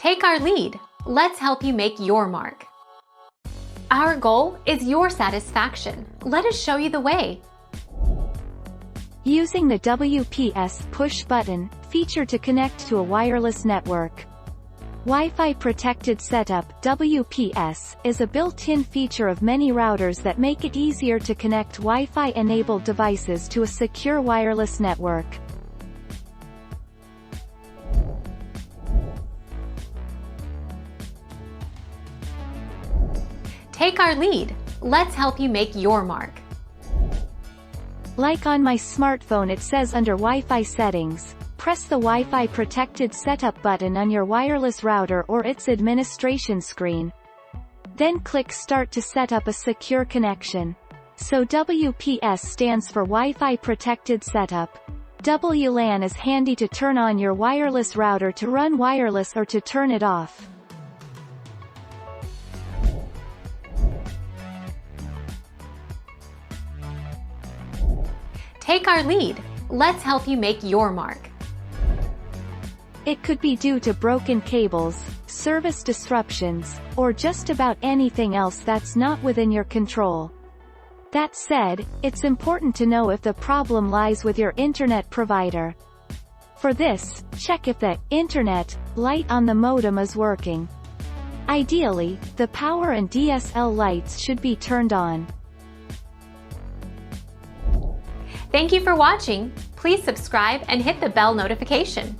Take our lead. Let's help you make your mark. Our goal is your satisfaction. Let us show you the way. Using the WPS push button feature to connect to a wireless network. Wi-Fi Protected Setup (WPS) is a built-in feature of many routers that make it easier to connect Wi-Fi-enabled devices to a secure wireless network. Take our lead. Let's help you make your mark. Like on my smartphone, it says under Wi-Fi settings, press the Wi-Fi Protected Setup button on your wireless router or its administration screen. Then click Start to set up a secure connection. So WPS stands for Wi-Fi Protected Setup. WLAN is handy to turn on your wireless router to run wireless or to turn it off. Take our lead. Let's help you make your mark. It could be due to broken cables, service disruptions, or just about anything else that's not within your control. That said, it's important to know if the problem lies with your internet provider. For this, check if the internet light on the modem is working. Ideally, the power and DSL lights should be turned on. Thank you for watching. Please subscribe and hit the bell notification.